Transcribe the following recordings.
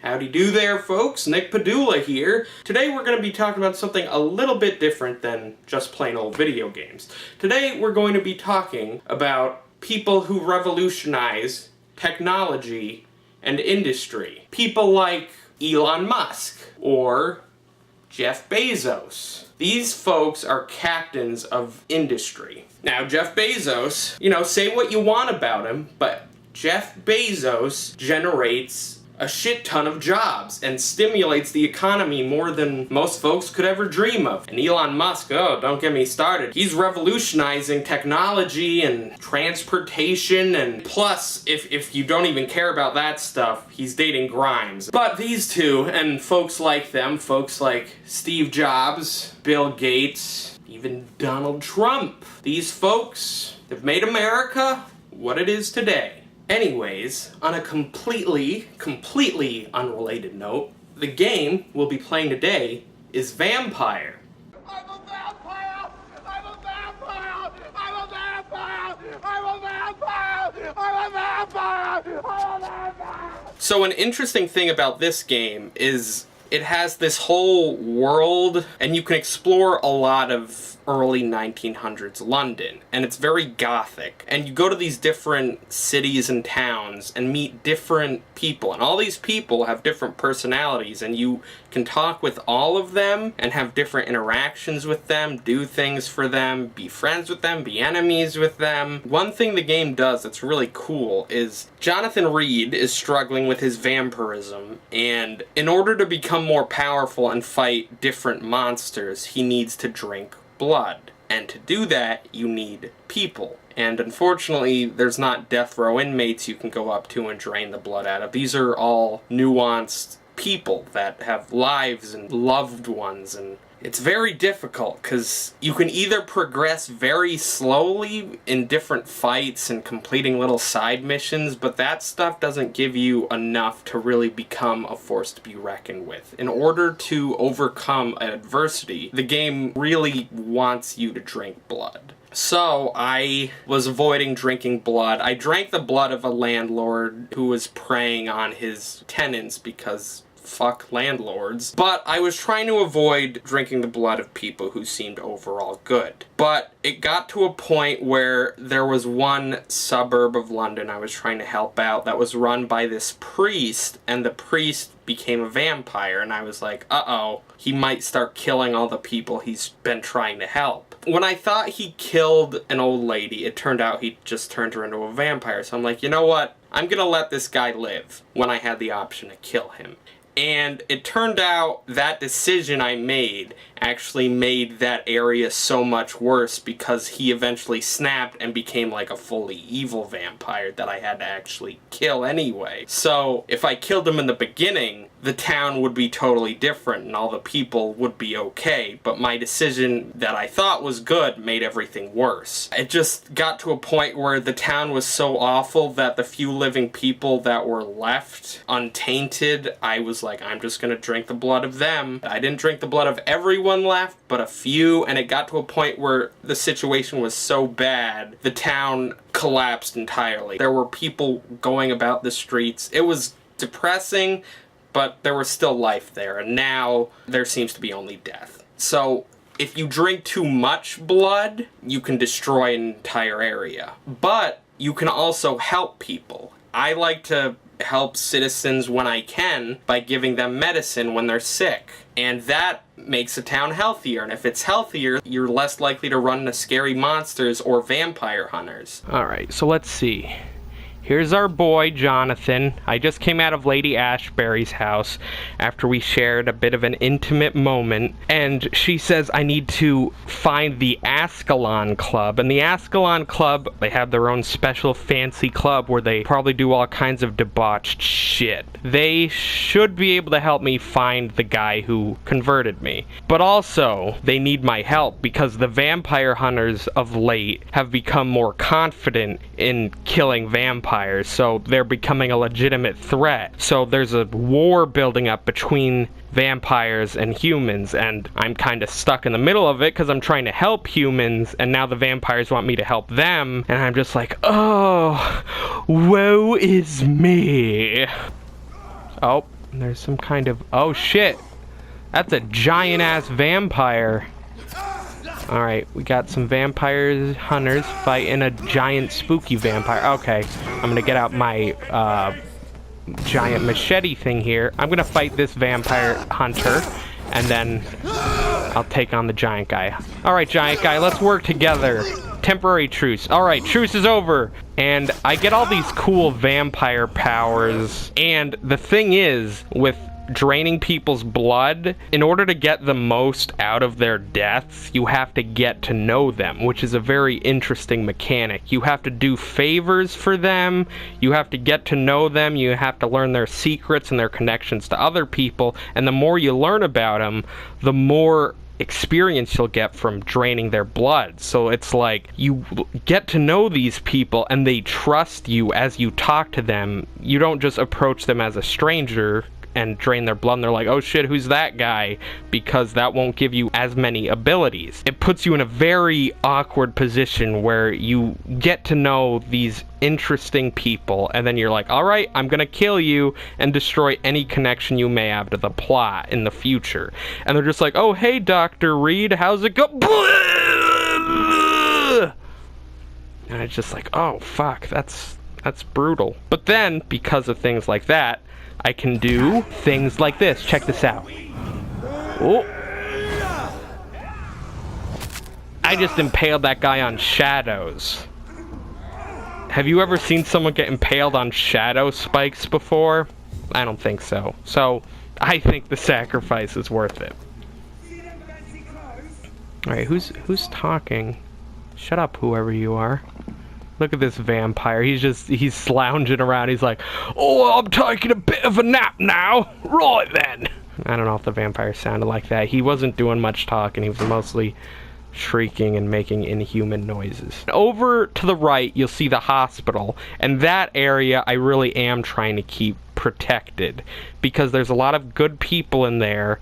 Howdy do there, folks. Nick Padula here. Today we're going to be talking about something a little bit different than just plain old video games. Today we're going to be talking about people who revolutionize technology and industry. People like Elon Musk or Jeff Bezos. These folks are captains of industry. Now, Jeff Bezos, say what you want about him, but Jeff Bezos generates a shit ton of jobs and stimulates the economy more than most folks could ever dream of. And Elon Musk, oh, don't get me started. He's revolutionizing technology and transportation, and plus, if you don't even care about that stuff, he's dating Grimes. But these two, and folks like them, folks like Steve Jobs, Bill Gates, even Donald Trump, these folks have made America what it is today. Anyways, on a completely unrelated note, the game we'll be playing today is Vampyr. I'm a vampire! I'm a vampire! I'm a vampire! I'm a vampire! I'm a vampire! I'm a vampire! So an interesting thing about this game is it has this whole world, and you can explore a lot of early 1900s London, and it's very gothic. And you go to these different cities and towns and meet different people, and all these people have different personalities, and you can talk with all of them and have different interactions with them, do things for them, be friends with them, be enemies with them. One thing the game does that's really cool is Jonathan Reed is struggling with his vampirism, and in order to become more powerful and fight different monsters, he needs to drink blood. And to do that, you need people. And unfortunately, there's not death row inmates you can go up to and drain the blood out of. These are all nuanced people that have lives and loved ones, and it's very difficult because you can either progress very slowly in different fights and completing little side missions, but that stuff doesn't give you enough to really become a force to be reckoned with. In order to overcome adversity, the game really wants you to drink blood. So, I was avoiding drinking blood. I drank the blood of a landlord who was preying on his tenants because fuck landlords. But I was trying to avoid drinking the blood of people who seemed overall good. But it got to a point where there was one suburb of London I was trying to help out that was run by this priest, and the priest became a vampire, and I was like, uh-oh, he might start killing all the people he's been trying to help. When I thought he killed an old lady, it turned out he just turned her into a vampire. So I'm like, you know what? I'm gonna let this guy live, when I had the option to kill him. And it turned out that decision I made actually made that area so much worse because he eventually snapped and became like a fully evil vampire that I had to actually kill anyway. So if I killed him in the beginning, the town would be totally different and all the people would be okay, but my decision that I thought was good made everything worse. It just got to a point where the town was so awful that the few living people that were left untainted, I was like, I'm just gonna drink the blood of them. I didn't drink the blood of everyone left, but a few, and it got to a point where the situation was so bad, the town collapsed entirely. There were people going about the streets. It was depressing, but there was still life there, and now there seems to be only death. So if you drink too much blood, you can destroy an entire area. But you can also help people. I like to help citizens when I can by giving them medicine when they're sick. And that makes a town healthier. And if it's healthier, you're less likely to run into scary monsters or vampire hunters. Alright, so let's see. Here's our boy, Jonathan. I just came out of Lady Ashbury's house after we shared a bit of an intimate moment, and she says I need to find the Ascalon Club. And the Ascalon Club, they have their own special fancy club where they probably do all kinds of debauched shit. They should be able to help me find the guy who converted me. But also, they need my help because the vampire hunters of late have become more confident in killing vampires. So they're becoming a legitimate threat. So there's a war building up between vampires and humans, and I'm kind of stuck in the middle of it because I'm trying to help humans, and now the vampires want me to help them, and I'm just like, oh, woe is me. Oh, And there's some kind of... Oh, shit! That's a giant-ass vampire. Alright, we got some vampire hunters fighting a giant spooky vampire. Okay, I'm gonna get out my giant machete thing here. I'm gonna fight this vampire hunter, and then I'll take on the giant guy. Alright, giant guy, let's work together. Temporary truce. Alright, truce is over. And I get all these cool vampire powers. And the thing is, with draining people's blood, in order to get the most out of their deaths, you have to get to know them, which is a very interesting mechanic. You have to do favors for them, you have to get to know them, you have to learn their secrets and their connections to other people, and the more you learn about them, the more experience you'll get from draining their blood. So it's like you get to know these people and they trust you as you talk to them. You don't just approach them as a stranger and drain their blood and they're like, oh shit, who's that guy? Because that won't give you as many abilities. It puts you in a very awkward position where you get to know these interesting people and then you're like, alright, I'm gonna kill you and destroy any connection you may have to the plot in the future. And they're just like, oh hey Dr. Reed, how's it go? And it's just like, oh fuck, that's brutal. But then, because of things like that, I can do things like this. Check this out. Oh. I just impaled that guy on shadows. Have you ever seen someone get impaled on shadow spikes before? I don't think so. So, I think the sacrifice is worth it. Alright, who's talking? Shut up, whoever you are. Look at this vampire. He's slouching around. He's like, oh, I'm taking a bit of a nap now. Right then. I don't know if the vampire sounded like that. He wasn't doing much talking. He was mostly shrieking and making inhuman noises. Over to the right, you'll see the hospital. And that area, I really am trying to keep protected. Because there's a lot of good people in there.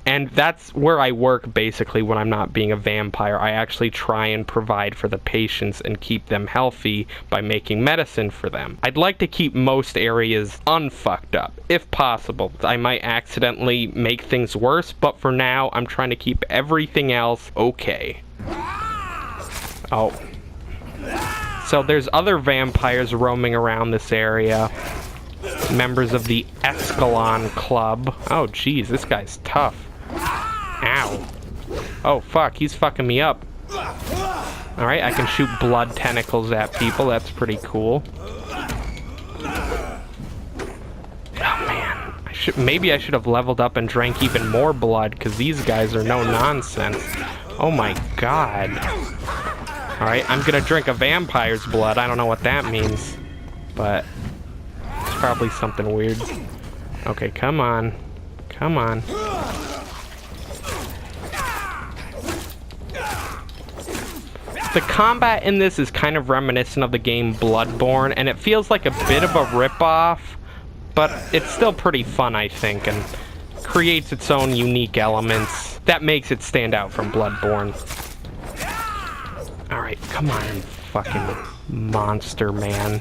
And that's where I work, basically, when I'm not being a vampire. I actually try and provide for the patients and keep them healthy by making medicine for them. I'd like to keep most areas unfucked up, if possible. I might accidentally make things worse, but for now, I'm trying to keep everything else okay. Oh. So there's other vampires roaming around this area. Members of the Escalon Club. Oh, geez, this guy's tough. Ow. Oh, fuck, he's fucking me up. Alright, I can shoot blood tentacles at people. That's pretty cool. Oh, man. Maybe I should have leveled up and drank even more blood, because these guys are no nonsense. Oh, my God. Alright, I'm gonna drink a vampire's blood. I don't know what that means. But it's probably something weird. Okay, come on. Come on. The combat in this is kind of reminiscent of the game Bloodborne, and it feels like a bit of a ripoff, but it's still pretty fun, I think, and creates its own unique elements that makes it stand out from Bloodborne. Alright, come on, you fucking monster man.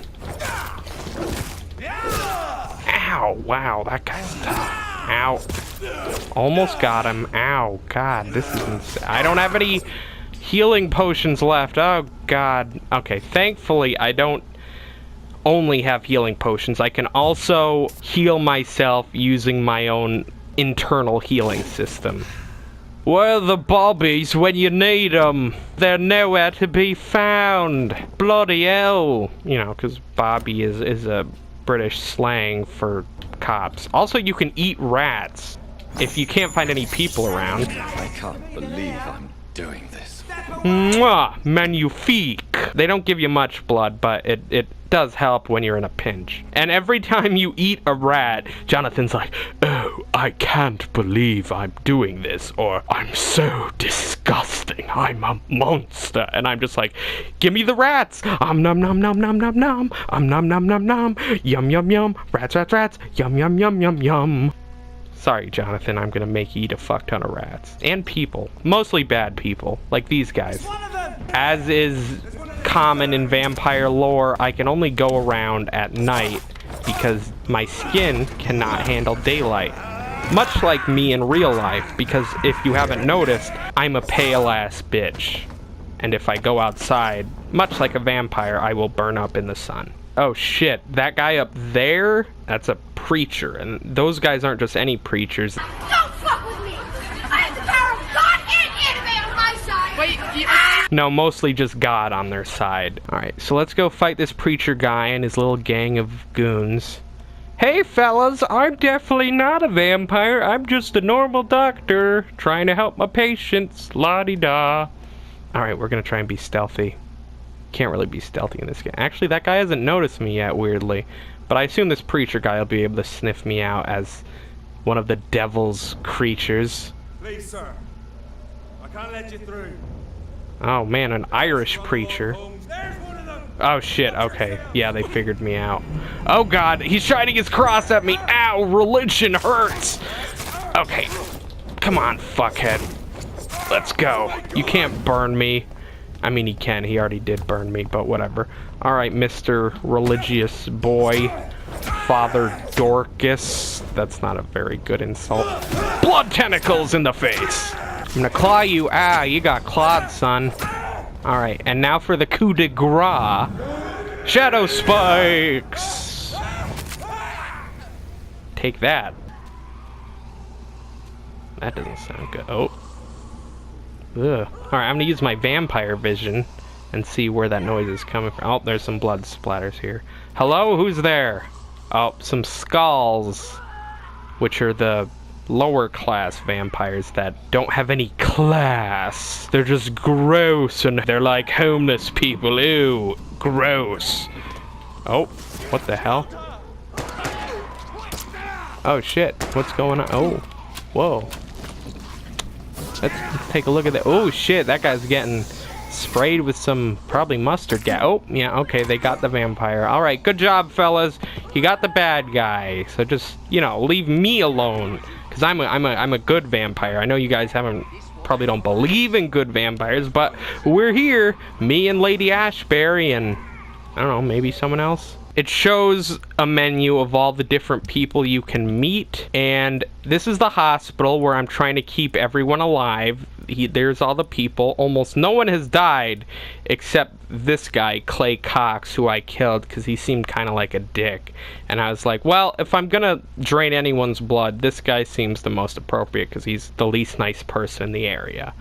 Ow, wow, that guy's tough. Ow. Almost got him. Ow, God, this is insane. I don't have any healing potions left. Oh, God. Okay, thankfully, I don't only have healing potions. I can also heal myself using my own internal healing system. Where are the bobbies when you need them? They're nowhere to be found. Bloody hell. You know, because Bobby is a British slang for cops. Also, you can eat rats if you can't find any people around. I can't believe I'm doing this. Mwah! Magnifique! They don't give you much blood, but it does help when you're in a pinch. And every time you eat a rat, Jonathan's like, oh, I can't believe I'm doing this, or I'm so disgusting, I'm a monster. And I'm just like, give me the rats! Nom nom nom nom nom nom nom! Nom nom nom nom! Yum yum yum! Rats rats rats! Yum yum yum yum yum! Sorry, Jonathan, I'm gonna make you eat a fuck ton of rats. And people. Mostly bad people. Like these guys. As is common in vampire lore, I can only go around at night. because my skin cannot handle daylight. Much like me in real life, because if you haven't noticed, I'm a pale ass bitch. And if I go outside, much like a vampire, I will burn up in the sun. Oh shit, that guy up there, that's a preacher, and those guys aren't just any preachers. Don't fuck with me! I have the power of God and anime on my side! Wait, No, mostly just God on their side. Alright, so let's go fight this preacher guy and his little gang of goons. Hey fellas, I'm definitely not a vampire, I'm just a normal doctor, trying to help my patients, la-di-da. Alright, we're gonna try and be stealthy. Can't really be stealthy in this game. Actually, that guy hasn't noticed me yet, weirdly. But I assume this preacher guy will be able to sniff me out as one of the devil's creatures. Please, sir. I can't let you through. Oh man, an Irish preacher. Oh shit, okay. Yeah, they figured me out. Oh god, he's shining his cross at me. Ow, religion hurts. Okay, come on, fuckhead. Let's go. You can't burn me. I mean, he can. He already did burn me, but whatever. Alright, Mr. Religious Boy. Father Dorcas. That's not a very good insult. Blood tentacles in the face! I'm gonna claw you. Ah, you got clawed, son. Alright, and now for the coup de grace. Shadow spikes! Take that. That doesn't sound good. Oh. Ugh. Alright, I'm gonna use my vampire vision and see where that noise is coming from. Oh, there's some blood splatters here. Hello? Who's there? Oh, some skulls, which are the lower class vampires that don't have any class. They're just gross and they're like homeless people. Ew, gross. Oh, what the hell? Oh shit, what's going on? Oh, whoa. Let's take a look at that. Oh shit, that guy's getting sprayed with some probably mustard gas. Oh, yeah, okay, they got the vampire. Alright, good job, fellas. You got the bad guy. So just, you know, leave me alone. Because I'm a good vampire. I know you guys probably don't believe in good vampires, but we're here. Me and Lady Ashbury and, I don't know, maybe someone else. It shows a menu of all the different people you can meet, and this is the hospital where I'm trying to keep everyone alive. There's all the people. Almost no one has died except this guy, Clay Cox, who I killed because he seemed kind of like a dick. And I was like, well, if I'm gonna drain anyone's blood, this guy seems the most appropriate because he's the least nice person in the area.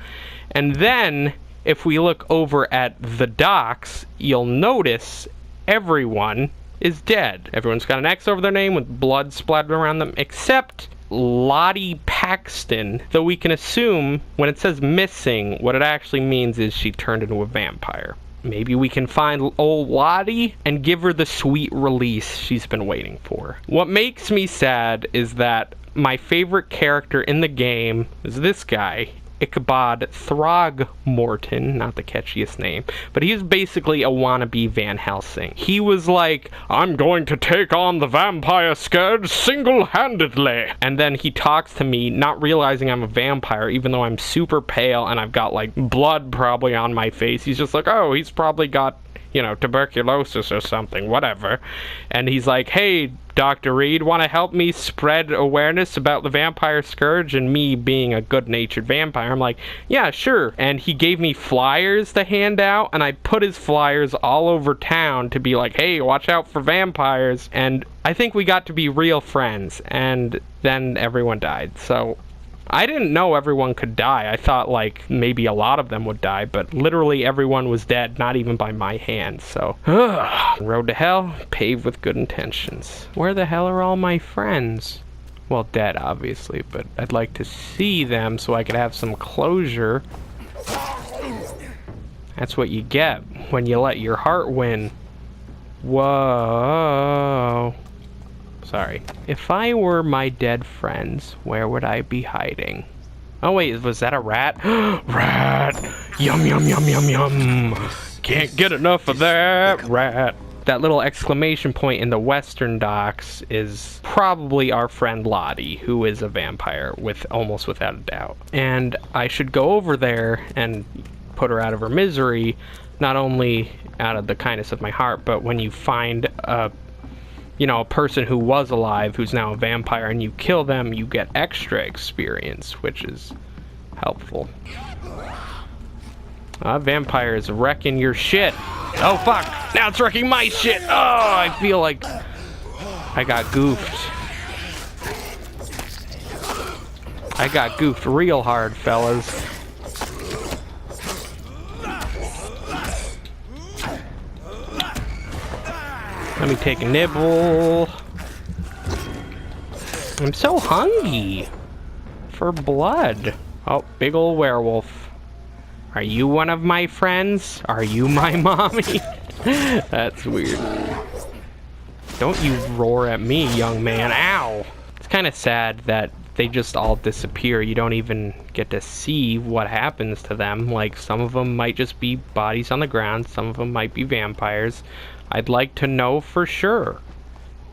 And then, if we look over at the docks, you'll notice everyone is dead. Everyone's got an X over their name with blood splattered around them, except Lottie Paxton, though we can assume when it says missing, what it actually means is she turned into a vampire. Maybe we can find old Lottie and give her the sweet release she's been waiting for. What makes me sad is that my favorite character in the game is this guy, Ichabod Throgmorton, not the catchiest name, but he's basically a wannabe Van Helsing. He was like, I'm going to take on the vampire scourge single-handedly. And then he talks to me, not realizing I'm a vampire, even though I'm super pale and I've got like blood probably on my face. He's just like, oh, he's probably got, you know, tuberculosis or something, whatever. And he's like, hey, Dr. Reed, want to help me spread awareness about the vampire scourge? And me being a good-natured vampire, I'm like, yeah, sure. And he gave me flyers to hand out, and I put his flyers all over town to be like, hey, watch out for vampires. And I think we got to be real friends, and then everyone died. So I didn't know everyone could die. I thought, like, maybe a lot of them would die, but literally everyone was dead, not even by my hand, so. Road to hell, paved with good intentions. Where the hell are all my friends? Well, dead, obviously, but I'd like to see them so I could have some closure. That's what you get when you let your heart win. Whoa. Sorry. If I were my dead friends, where would I be hiding? Oh wait, was that a rat? Rat! Yum yum yum yum yum! Can't get enough of that rat! That little exclamation point in the western docks is probably our friend Lottie, who is a vampire, almost without a doubt. And I should go over there and put her out of her misery, not only out of the kindness of my heart, but when you find a you know, a person who was alive who's now a vampire and you kill them, you get extra experience, which is helpful. Vampire is wrecking your shit. Oh fuck, now it's wrecking my shit. Oh, I feel like I got goofed. I got goofed real hard, fellas. Let me take a nibble. I'm so hungry for blood. Oh, big old werewolf. Are you one of my friends? Are you my mommy? That's weird. Don't you roar at me, young man. Ow! It's kind of sad that they just all disappear. You don't even get to see what happens to them. Like, some of them might just be bodies on the ground. Some of them might be vampires. I'd like to know for sure.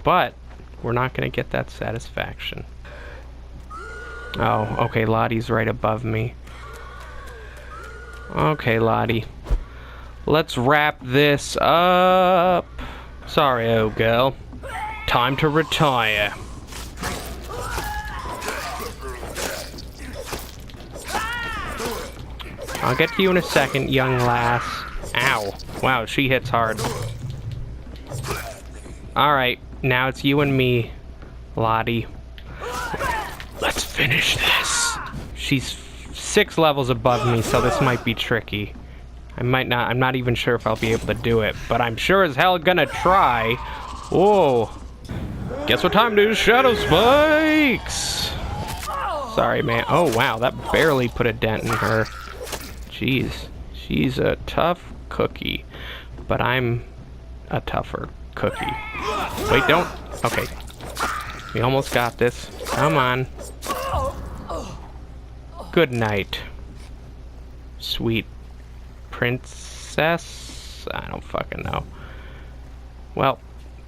But we're not going to get that satisfaction. Oh, okay, Lottie's right above me. Okay, Lottie. Let's wrap this up. Sorry, old girl. Time to retire. I'll get to you in a second, young lass. Ow. Wow, she hits hard. Alright, now it's you and me, Lottie. Let's finish this. She's 6 levels above me, so this might be tricky. I'm not even sure if I'll be able to do it, but I'm sure as hell gonna try. Whoa. Guess what time it is? Shadow Spikes! Sorry, man. Oh, wow, that barely put a dent in her. Jeez. She's a tough cookie, but I'm a tougher cookie. Wait, don't. Okay. We almost got this. Come on. Good night, sweet princess. I don't fucking know. Well,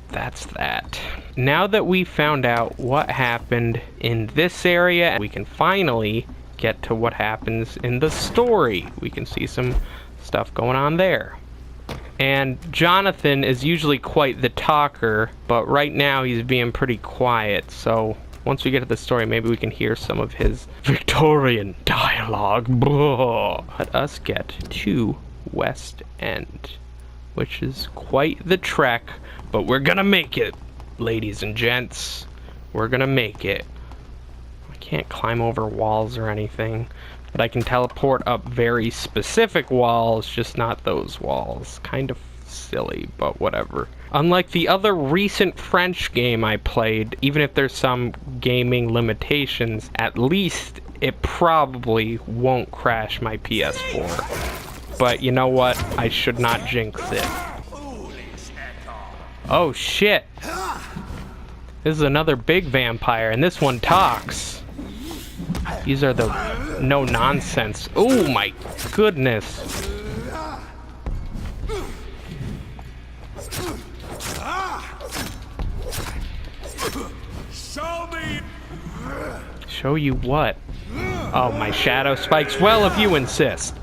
that's that. Now that we found out what happened in this area, we can finally get to what happens in the story. We can see some stuff going on there. And Jonathan is usually quite the talker, but right now he's being pretty quiet, so once we get to the story, maybe we can hear some of his Victorian dialogue. Let us get to West End, which is quite the trek, but we're gonna make it, ladies and gents. We're gonna make it. I can't climb over walls or anything, but I can teleport up very specific walls, just not those walls. Kind of silly, but whatever. Unlike the other recent French game I played, even if there's some gaming limitations, at least it probably won't crash my PS4. But you know what? I should not jinx it. Oh shit! This is another big vampire, and this one talks. These are the no-nonsense. Oh my goodness. Show me! Show you what? Oh, my shadow spikes. Well, if you insist.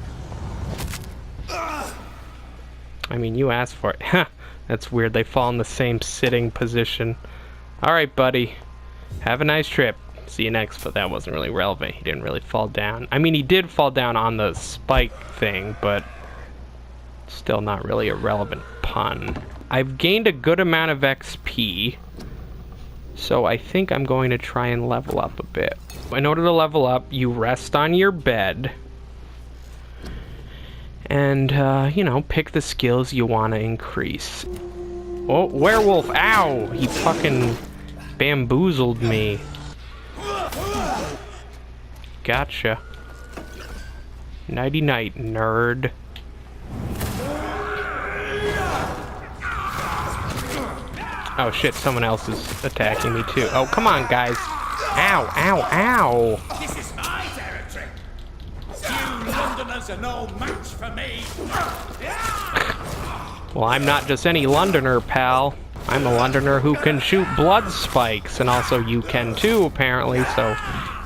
I mean, you asked for it. Huh. That's weird. They fall in the same sitting position. Alright, buddy. Have a nice trip. See you next. But that wasn't really relevant. He didn't really fall down. I mean, he did fall down on the spike thing, but still not really a relevant pun. I've gained a good amount of XP, so I think I'm going to try and level up a bit. In order to level up, you rest on your bed and, you know, pick the skills you want to increase. Oh, werewolf! Ow! He fucking bamboozled me. Gotcha. Nighty-night, nerd. Oh shit, someone else is attacking me too. Oh, come on, guys. Ow, ow, ow! This is my territory. You Londoners are no match for me. Well, I'm not just any Londoner, pal. I'm a Londoner who can shoot blood spikes, and also you can too, apparently, so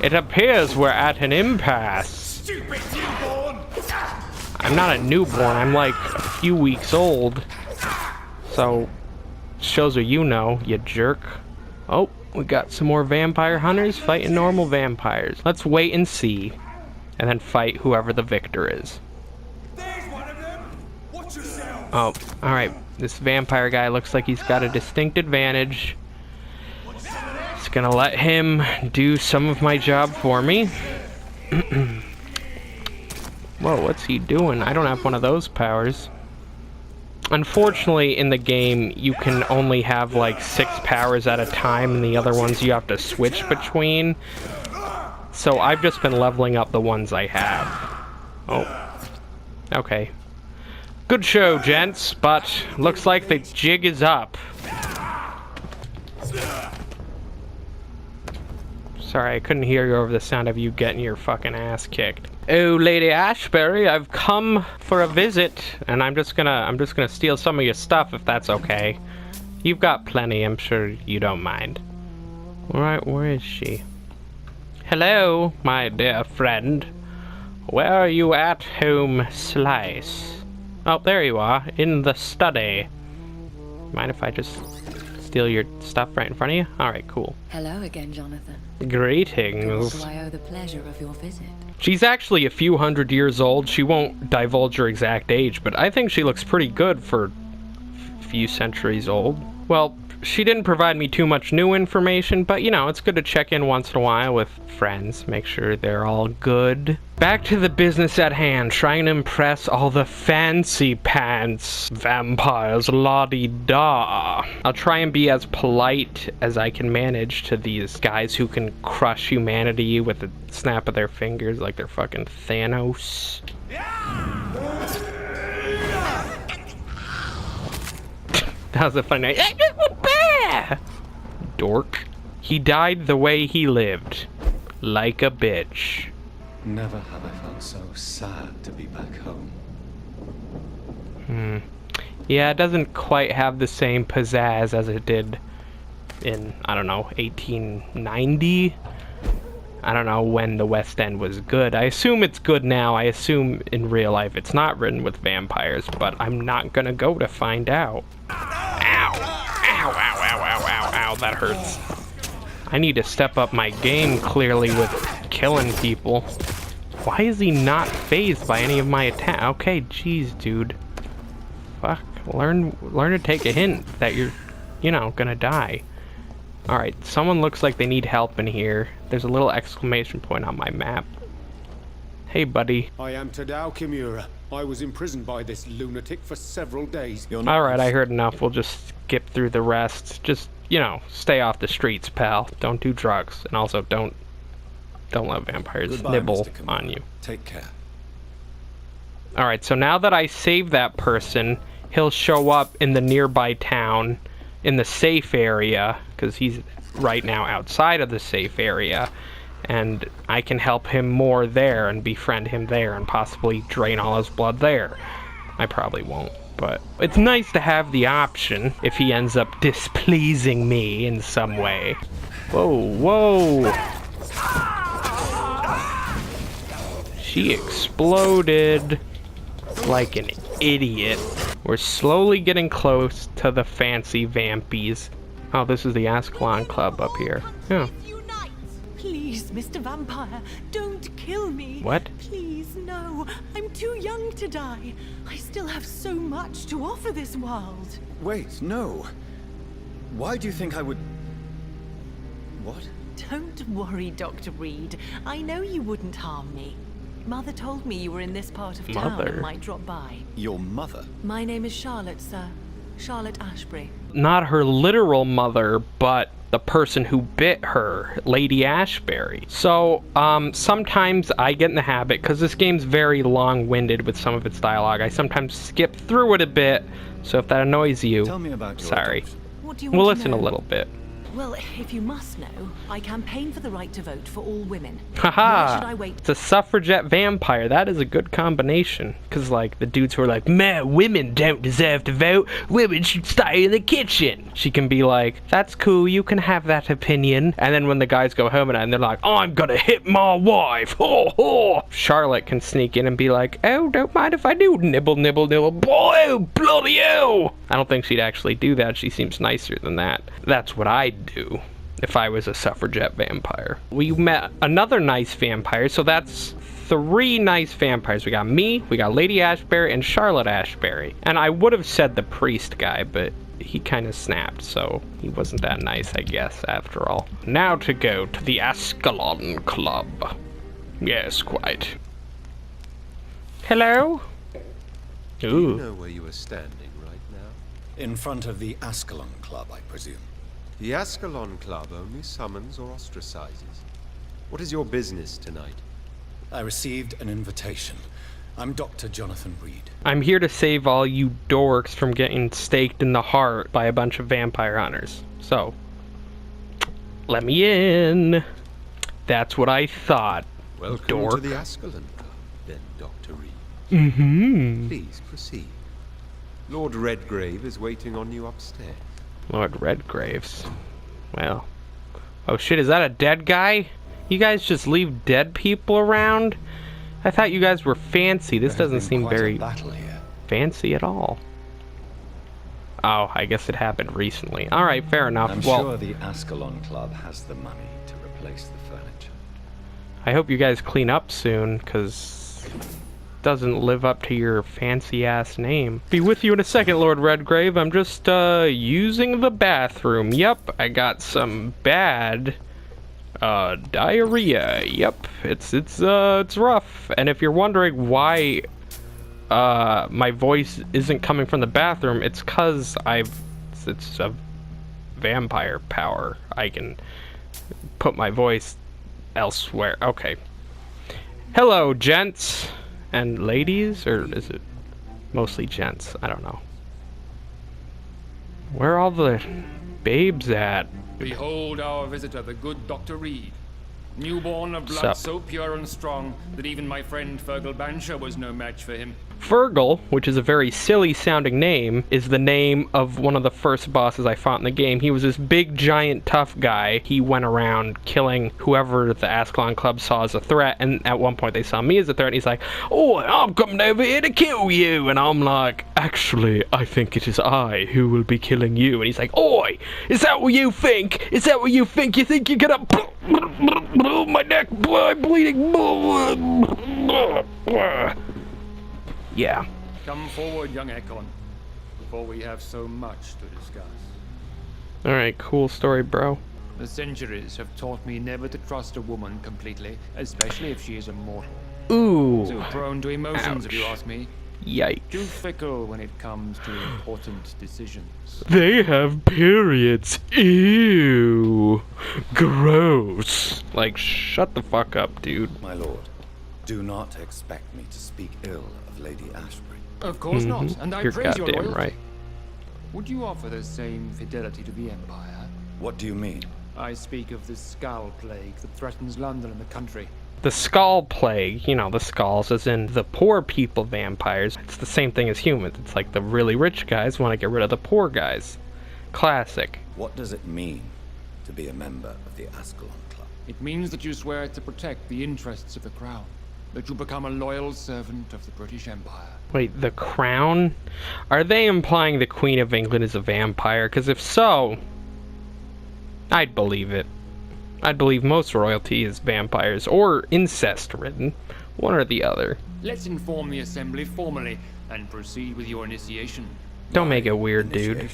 it appears we're at an impasse. Stupid newborn. I'm not a newborn, I'm like a few weeks old. So, shows what you know, you jerk. Oh, we got some more vampire hunters fighting normal vampires. Let's wait and see, and then fight whoever the victor is. There's one of them. Watch yourself. Oh, alright. This vampire guy looks like he's got a distinct advantage. Just gonna let him do some of my job for me. Whoa, what's he doing? I don't have one of those powers. Unfortunately, in the game, you can only have like 6 powers at a time, and the other ones you have to switch between. So I've just been leveling up the ones I have. Oh. Okay. Good show, gents, but looks like the jig is up. Sorry, I couldn't hear you over the sound of you getting your fucking ass kicked. Oh, Lady Ashbury, I've come for a visit, and I'm just gonna steal some of your stuff if that's okay. You've got plenty, I'm sure you don't mind. Alright, where is she? Hello, my dear friend. Where are you at home, Slice? Oh, there you are, in the study. Mind if I just steal your stuff right in front of you? Alright, cool. Hello again, Jonathan. Greetings. To what do I owe the pleasure of your visit? She's actually a few hundred years old. She won't divulge her exact age, but I think she looks pretty good for a few centuries old. Well, she didn't provide me too much new information, but you know, it's good to check in once in a while with friends, make sure they're all good. Back to the business at hand, trying to impress all the fancy pants vampires, la-di-da. I'll try and be as polite as I can manage to these guys who can crush humanity with a snap of their fingers like they're fucking Thanos. That was a funny night. Dork. He died the way he lived. Like a bitch. Never have I felt so sad to be back home. Yeah, it doesn't quite have the same pizzazz as it did in, I don't know, 1890? I don't know when the West End was good. I assume it's good now. I assume in real life it's not written with vampires, but I'm not gonna go to find out. Ow! Ow, ow, ow, ow, ow, ow, that hurts. I need to step up my game, clearly, with killing people. Why is he not fazed by any of my attacks? Okay, jeez, dude. Fuck. Learn to take a hint that you're, you know, gonna die. Alright, someone looks like they need help in here. There's a little exclamation point on my map. Hey, buddy. I am Tadao Kimura. I was imprisoned by this lunatic for several days. Alright, I heard enough. We'll just skip through the rest. Just, you know, stay off the streets, pal. Don't do drugs. And also, don't let vampires Goodbye, nibble Mr. Kimura. on you. Take care. Alright, so now that I save that person, he'll show up in the nearby town, in the safe area, because he's right now outside of the safe area, and I can help him more there and befriend him there and possibly drain all his blood there. I probably won't, but it's nice to have the option if he ends up displeasing me in some way. Whoa, whoa! She exploded like an idiot. We're slowly getting close to the fancy vampies. Oh, this is the Ascalon Club up here. Yeah. Unite! Please, Mr. Vampire, don't kill me. What? Please, no. I'm too young to die. I still have so much to offer this world. Wait, no. Why do you think I would... What? Don't worry, Dr. Reed. I know you wouldn't harm me. Mother told me you were in this part of town and might drop by. Your mother? My name is Charlotte, sir. Charlotte Ashbury. Not her literal mother, but the person who bit her, Lady Ashbury. So, sometimes I get in the habit, because this game's very long-winded with some of its dialogue, I sometimes skip through it a bit, so if that annoys you, Tell me about your sorry. adoption. What do you We'll want to listen a know? little bit. Well, if you must know, I campaign for the right to vote for all women. Haha! Why should I wait? It's a suffragette vampire. That is a good combination. Because, like, the dudes who are like, man, women don't deserve to vote. Women should stay in the kitchen. She can be like, that's cool, you can have that opinion. And then when the guys go home and they're like, I'm gonna hit my wife. Ho, ho. Charlotte can sneak in and be like, oh, don't mind if I do. Nibble, nibble, nibble. Boy, bloody hell. I don't think she'd actually do that. She seems nicer than that. That's what I'd do if I was a suffragette vampire. We met another nice vampire, so that's 3 nice vampires. We got me, we got Lady Ashbury, and Charlotte Ashbury. And I would have said the priest guy, but he kind of snapped, so he wasn't that nice, I guess, after all. Now to go to the Ascalon Club. Yes, quite. Hello? Ooh. Do you know where you are standing right now? In front of the Ascalon Club, I presume. The Ascalon Club only summons or ostracizes. What is your business tonight? I received an invitation. I'm Dr. Jonathan Reed. I'm here to save all you dorks from getting staked in the heart by a bunch of vampire hunters. So, let me in. That's what I thought. Welcome dork. to the Ascalon Club, then, Dr. Reed. Mm-hmm. Please proceed. Lord Redgrave is waiting on you upstairs. Lord Redgrave's. Well. Oh shit, is that a dead guy? You guys just leave dead people around? I thought you guys were fancy. This doesn't seem very fancy at all. Oh, I guess it happened recently. Alright, fair enough. I'm well, sure the Ascalon Club has the money to replace the furniture. I hope you guys clean up soon, because doesn't live up to your fancy-ass name. Be with you in a second, Lord Redgrave. I'm just, using the bathroom. Yep, I got some bad, diarrhea. Yep, it's rough. And if you're wondering why, my voice isn't coming from the bathroom, it's 'cause it's a vampire power. I can put my voice elsewhere. Okay. Hello, gents. And ladies, or is it mostly gents? I don't know. Where are all the babes at? Behold our visitor, the good Dr. Reed. Newborn of blood so pure and strong that even my friend Fergal Bansher was no match for him. Fergal, which is a very silly sounding name, is the name of one of the first bosses I fought in the game. He was this big, giant, tough guy. He went around killing whoever the Ascalon Club saw as a threat, and at one point they saw me as a threat, and he's like, oh, I'm coming over here to kill you! And I'm like, actually, I think it is I who will be killing you. And he's like, oi! Is that what you think? Is that what you think? You think you're gonna... my neck, bleeding... Yeah. Come forward, young Ekon, before we have so much to discuss. Alright, cool story, bro. The centuries have taught me never to trust a woman completely, especially if she is immortal. Ooh. Too prone to emotions, Ouch. if you ask me. Yikes. Too fickle when it comes to important decisions. They have periods. Ew. Gross. Like, shut the fuck up, dude. My lord, do not expect me to speak ill of Lady Ashbury. Of course not, and I You're praise your goddamn loyalty. right. Would you offer the same fidelity to the Empire? What do you mean? I speak of the Skull Plague that threatens London and the country. The Skull Plague, you know, the skulls, as in the poor people vampires. It's the same thing as humans. It's like the really rich guys want to get rid of the poor guys. Classic. What does it mean to be a member of the Ascalon Club? It means that you swear to protect the interests of the Crown. That you become a loyal servant of the British Empire. Wait, the Crown? Are they implying the Queen of England is a vampire? Because if so, I'd believe it. I'd believe most royalty is vampires, or incest-ridden. One or the other. Let's inform the Assembly formally, and proceed with your initiation. Don't make it weird, dude.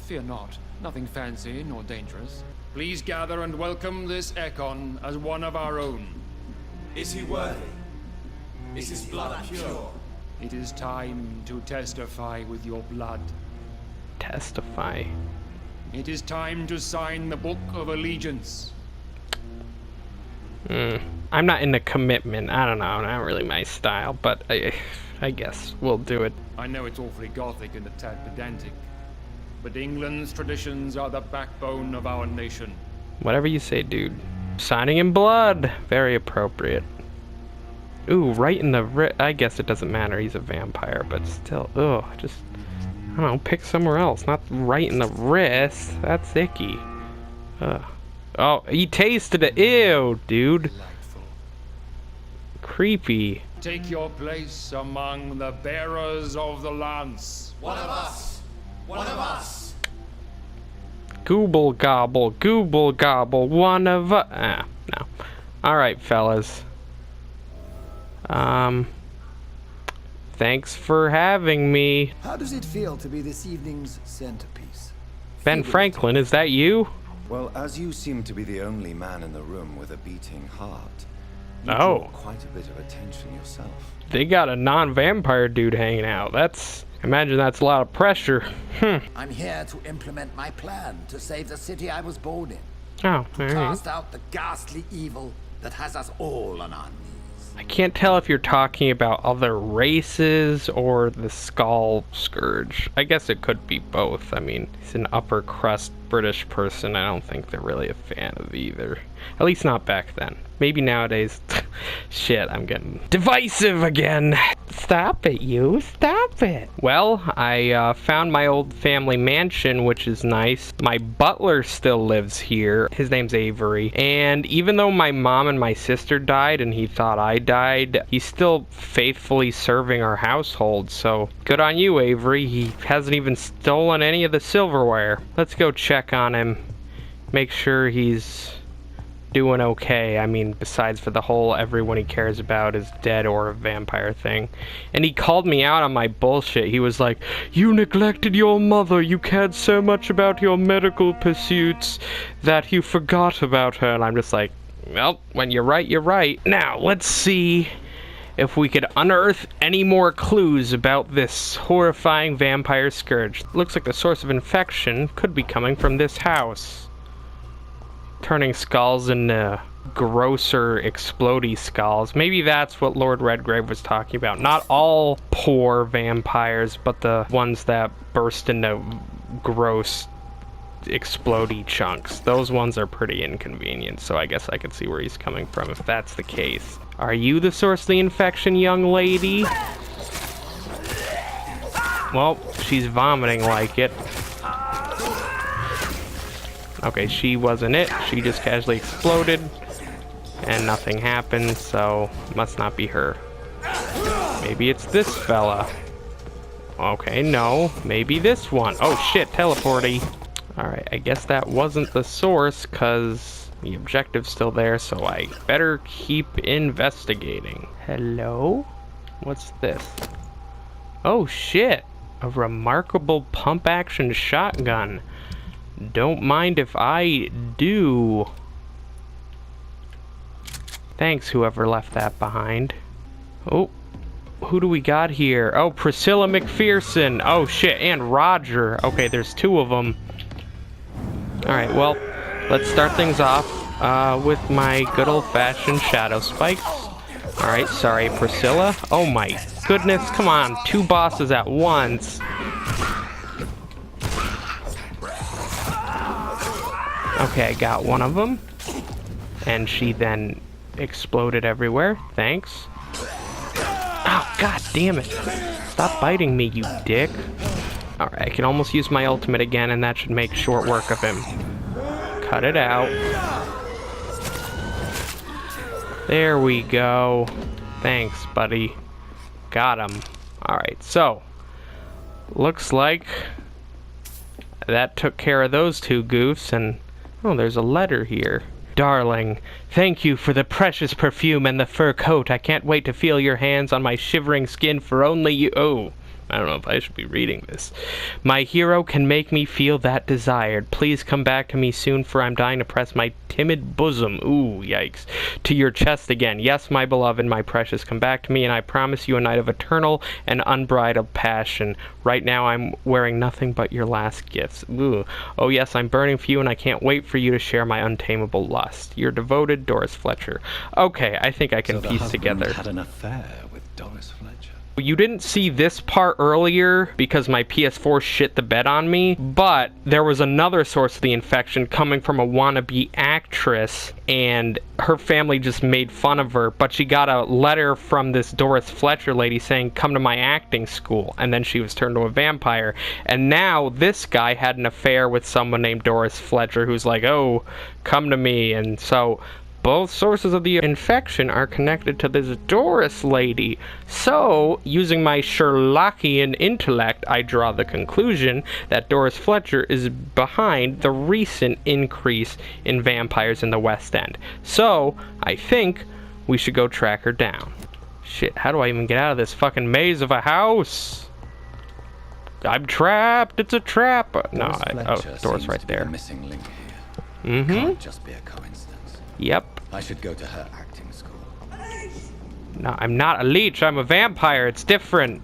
Fear not. Nothing fancy nor dangerous. Please gather and welcome this Ekon as one of our own. Is he worthy? Is his blood pure? It is time to testify with your blood. Testify. It is time to sign the Book of Allegiance. I'm not into commitment. I don't know. Not really my style, but I guess we'll do it. I know it's awfully gothic and a tad pedantic, but England's traditions are the backbone of our nation. Whatever you say, dude. Signing in blood. Very appropriate. Ooh, right in the I guess it doesn't matter. He's a vampire, but still. Ugh, just, I don't know, pick somewhere else. Not right in the wrist. That's icky. Ugh. Oh, he tasted it. Ew, dude. Creepy. Take your place among the bearers of the lance. One of us! One of us! Gooble gobble, one of us. Ah, no. Alright, fellas. Thanks for having me. How does it feel to be this evening's centerpiece? Ben Franklin, is that you? Well, as you seem to be the only man in the room with a beating heart, you Oh. draw quite a bit of attention yourself. They got a non-vampire dude hanging out. Imagine that's a lot of pressure. I'm here to implement my plan to save the city I was born in. Oh, To alright. cast out the ghastly evil that has us all on our knees. I can't tell if you're talking about other races or the Skull Scourge. I guess it could be both. I mean, he's an upper crust British person. I don't think they're really a fan of either. At least not back then. Maybe nowadays. Shit, I'm getting divisive again. Stop it, you. Stop it. Well, I found my old family mansion, which is nice. My butler still lives here. His name's Avery. And even though my mom and my sister died and he thought I died, he's still faithfully serving our household. So good on you, Avery. He hasn't even stolen any of the silverware. Let's go check on him. Make sure he's doing okay. I mean, besides for the whole everyone he cares about is dead or a vampire thing. And he called me out on my bullshit. He was like, "You neglected your mother. You cared so much about your medical pursuits that you forgot about her." And I'm just like, well, when you're right, you're right. Now, let's see if we could unearth any more clues about this horrifying vampire scourge. Looks like the source of infection could be coming from this house. Turning skulls into grosser, explodey skulls. Maybe that's what Lord Redgrave was talking about. Not all poor vampires, but the ones that burst into gross, explodey chunks. Those ones are pretty inconvenient, so I guess I can see where he's coming from if that's the case. Are you the source of the infection, young lady? Well, she's vomiting like it. Okay, she wasn't it. She just casually exploded and nothing happened, so must not be her. Maybe it's this fella. Okay, no. Maybe this one. Oh shit, teleporty. Alright, I guess that wasn't the source because the objective's still there, so I better keep investigating. Hello? What's this? Oh shit! A remarkable pump-action shotgun. Don't mind if I do. Thanks, whoever left that behind. Oh, who do we got here? Oh, Priscilla McPherson. Oh, shit, and Roger. Okay, there's two of them. Alright, well, let's start things off with my good old-fashioned shadow spikes. Alright, sorry, Priscilla. Oh my goodness, come on, two bosses at once. Okay, I got one of them. And she then exploded everywhere. Thanks. Oh, god damn it. Stop biting me, you dick. Alright, I can almost use my ultimate again, and that should make short work of him. Cut it out. There we go. Thanks, buddy. Got him. Alright, so. Looks like that took care of those two goofs, and oh, there's a letter here. Darling, thank you for the precious perfume and the fur coat. I can't wait to feel your hands on my shivering skin for only you. Oh, I don't know if I should be reading this. My hero can make me feel that desired. Please come back to me soon, for I'm dying to press my timid bosom. Ooh, yikes. To your chest again. Yes, my beloved, my precious, come back to me, and I promise you a night of eternal and unbridled passion. Right now I'm wearing nothing but your last gifts. Ooh. Oh yes, I'm burning for you, and I can't wait for you to share my untamable lust. Your devoted Doris Fletcher. Okay, I think I can piece together. Had an affair with Doris Fletcher. You didn't see this part earlier because my PS4 shit the bed on me, but there was another source of the infection coming from a wannabe actress, and her family just made fun of her, but she got a letter from this Doris Fletcher lady saying, come to my acting school, and then she was turned to a vampire. And now this guy had an affair with someone named Doris Fletcher who's like, oh, come to me. And so both sources of the infection are connected to this Doris lady. So, using my Sherlockian intellect, I draw the conclusion that Doris Fletcher is behind the recent increase in vampires in the West End. So, I think we should go track her down. Shit, how do I even get out of this fucking maze of a house? I'm trapped! It's a trap! No, Doris right there. Missing link here. Can't just be a coincidence. Yep. I should go to her acting school. No, I'm not a leech. I'm a vampire. It's different.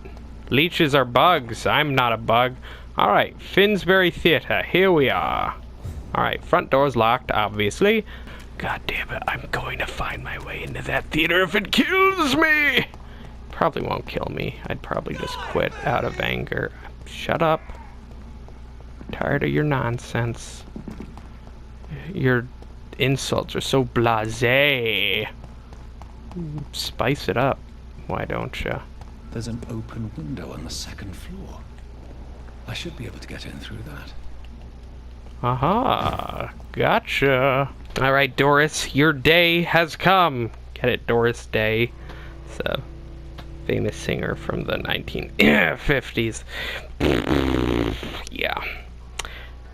Leeches are bugs. I'm not a bug. Alright, Finsbury Theatre. Here we are. Alright, front door's locked, obviously. God damn it. I'm going to find my way into that theater if it kills me. Probably won't kill me. I'd probably just quit out of anger. Shut up. I'm tired of your nonsense. Your insults are so blasé. Spice it up. Why don't you? There's an open window on the second floor. I should be able to get in through that. Aha. Gotcha. Alright, Doris, your day has come. Get it, Doris Day. It's a famous singer from the 1950s. Yeah.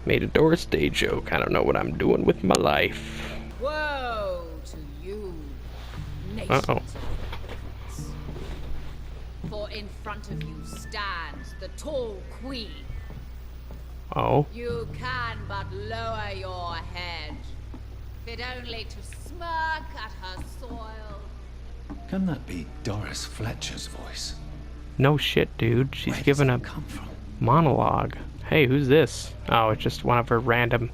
Made a Doris Day joke. I don't know what I'm doing with my life. Woe to you, Uh-oh. for in front of you stands the tall queen. Oh. You can but lower your head, fit only to smirk at her soil. Can that be Doris Fletcher's voice? No shit, dude. She's giving a monologue. Hey, who's this? Oh, it's just one of her random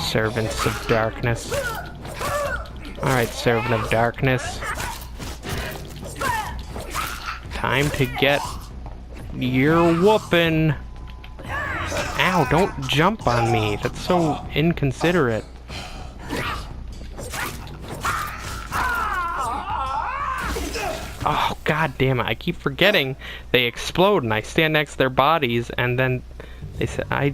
servants of darkness. Alright, servant of darkness. Time to get your whooping. Ow, don't jump on me. That's so inconsiderate. Oh, god damn it. I keep forgetting they explode and I stand next to their bodies and then they said, I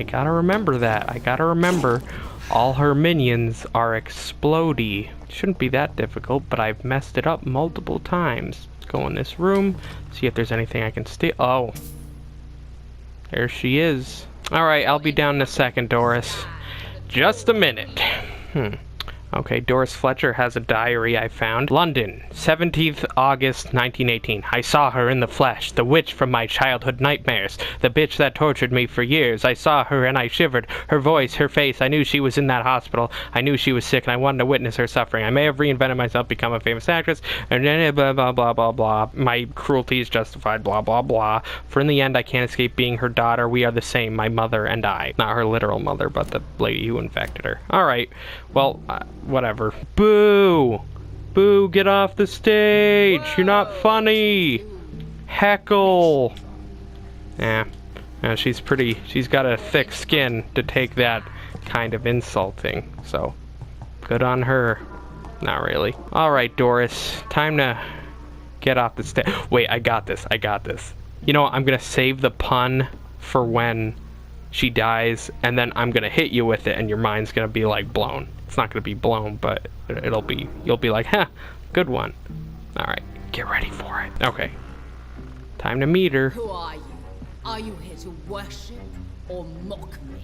gotta remember that. I gotta remember all her minions are explodey. Shouldn't be that difficult, but I've messed it up multiple times. Let's go in this room, see if there's anything I can steal. Oh. There she is. Alright, I'll be down in a second, Doris. Just a minute. Okay, Doris Fletcher has a diary I found. London, 17th August 1918. I saw her in the flesh, the witch from my childhood nightmares, the bitch that tortured me for years. I saw her and I shivered. Her voice, her face, I knew she was in that hospital. I knew she was sick and I wanted to witness her suffering. I may have reinvented myself, become a famous actress, and then blah blah blah blah blah. My cruelty is justified, blah blah blah. For in the end I can't escape being her daughter. We are the same, my mother and I. Not her literal mother, but the lady who infected her. Alright, well, whatever. Boo! Boo, get off the stage! You're not funny! Heckle! Yeah. She's got a thick skin to take that kind of insulting. So, good on her. Not really. Alright, Doris. Time to get off the stage. Wait, I got this. You know what? I'm gonna save the pun for when she dies, and then I'm gonna hit you with it, and your mind's gonna be, like, blown. It's not gonna be blown, but you'll be like, huh, good one. Alright, get ready for it. Okay. Time to meet her. Who are you? Are you here to worship or mock me?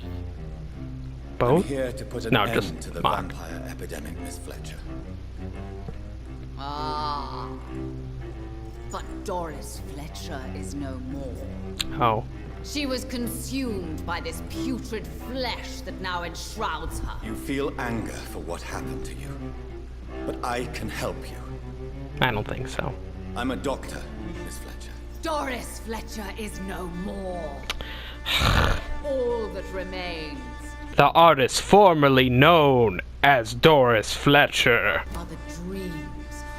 Both? I'm here to put an end to the vampire epidemic, Miss Fletcher. Ah. But Doris Fletcher is no more. Oh. She was consumed by this putrid flesh that now enshrouds her. You feel anger for what happened to you, but I can help you. I don't think so. I'm a doctor, Miss Fletcher. Doris Fletcher is no more. All that remains The artist formerly known as Doris Fletcher are the dreams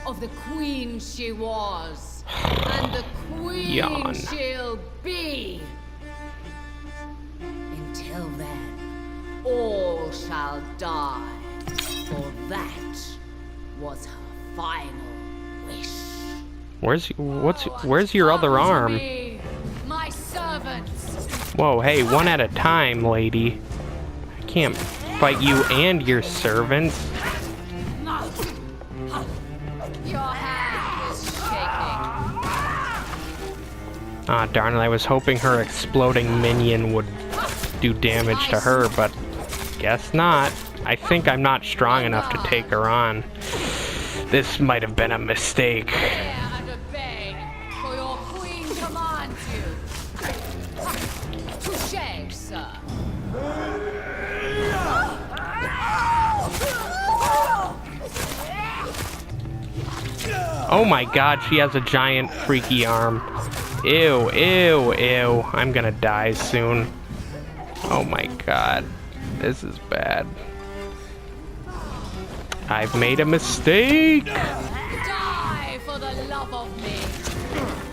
of the queen she was. And the queen Yawn. she'll be. Until then, all shall die. For that was her final wish. Where's your other arm? Me, my servants. Whoa, hey, one at a time, lady. I can't fight you and your servants. Your hand is shaking. Ah, darn it, I was hoping her exploding minion would do damage to her, but guess not. I think I'm not strong enough to take her on. This might have been a mistake. Hear and obey, for your queen commands you. Touché, sir. Oh my god, she has a giant freaky arm. Ew, ew, ew. I'm gonna die soon. Oh my god. This is bad. I've made a mistake! Die for the love of me.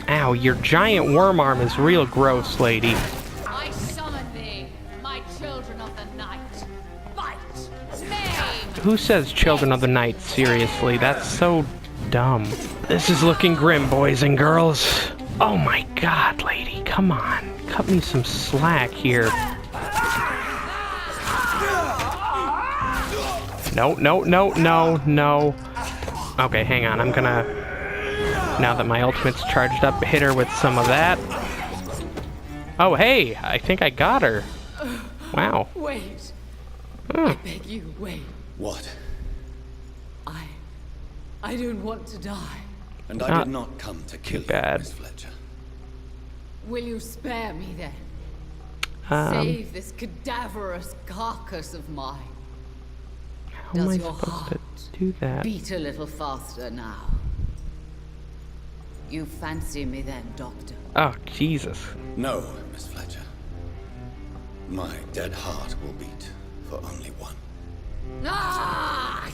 Ow, your giant worm arm is real gross, lady. I summon thee, my children of the night. Fight! Maim! Who says children of the night? Seriously, that's so dumb. This is looking grim, boys and girls. Oh my god, lady, come on. Cut me some slack here. No, no, no, no, no. Okay, hang on. I'm gonna, now that my ultimate's charged up, hit her with some of that. Oh, hey, I think I got her. Wow. Wait. I beg you, wait. What? I don't want to die. And I did not come to kill you, Miss Fletcher. Will you spare me then? Save this cadaverous carcass of mine. How am I supposed to do that? Beat a little faster now. You fancy me then, Doctor? Oh, Jesus. No, Miss Fletcher. My dead heart will beat for only one. Ah!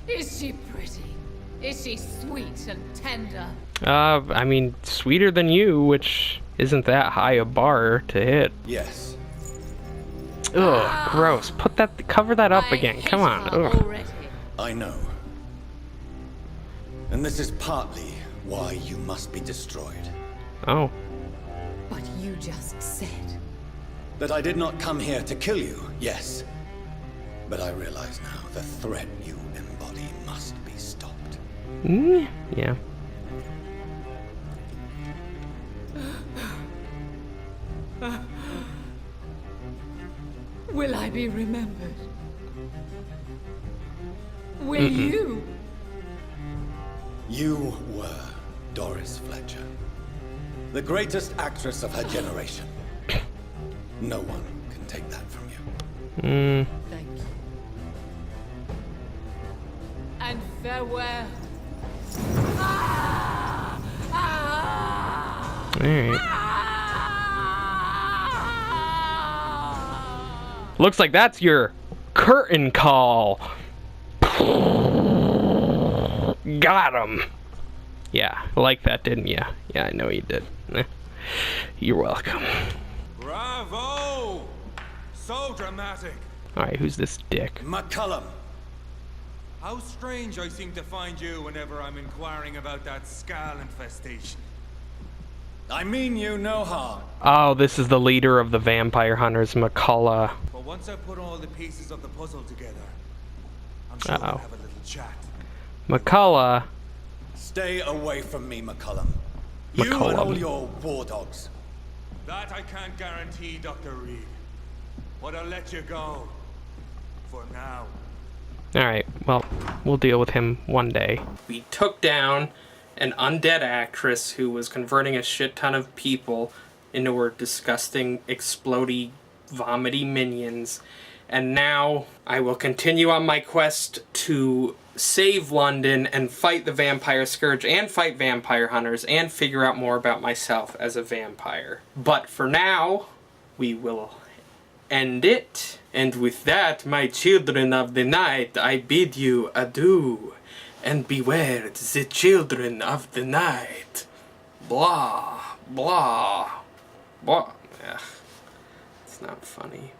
Is she pretty? Is she sweet and tender? I mean, sweeter than you, which isn't that high a bar to hit. Yes. Ugh, gross. Cover that up again. Come on. Ugh. I know. And this is partly why you must be destroyed. Oh. But you just said that I did not come here to kill you, yes. But I realize now the threat you embody must be stopped. Yeah. Will I be remembered? Will you? You were Doris Fletcher, the greatest actress of her generation. No one can take that from you. Thank you. And farewell. Alright. Looks like that's your curtain call. Got him. Yeah, like that, didn't you? Yeah, I know you did. You're welcome. Bravo! So dramatic. Alright, who's this dick? McCullum. How strange I seem to find you whenever I'm inquiring about that Skal infestation. I mean you no harm. Oh, this is the leader of the vampire hunters, McCullough. But once I put all the pieces of the puzzle together, I'm sure we'll have a little chat. McCullough. Stay away from me, McCullum. You and all your war dogs. That I can't guarantee, Dr. Reed. But I'll let you go. For now. Alright, well, we'll deal with him one day. We took down an undead actress who was converting a shit ton of people into her disgusting, explodey, vomity minions. And now I will continue on my quest to save London and fight the vampire scourge and fight vampire hunters and figure out more about myself as a vampire. But for now, we will end it. And with that, my children of the night, I bid you adieu. And beware the children of the night. Blah, blah, blah. Ugh, it's not funny.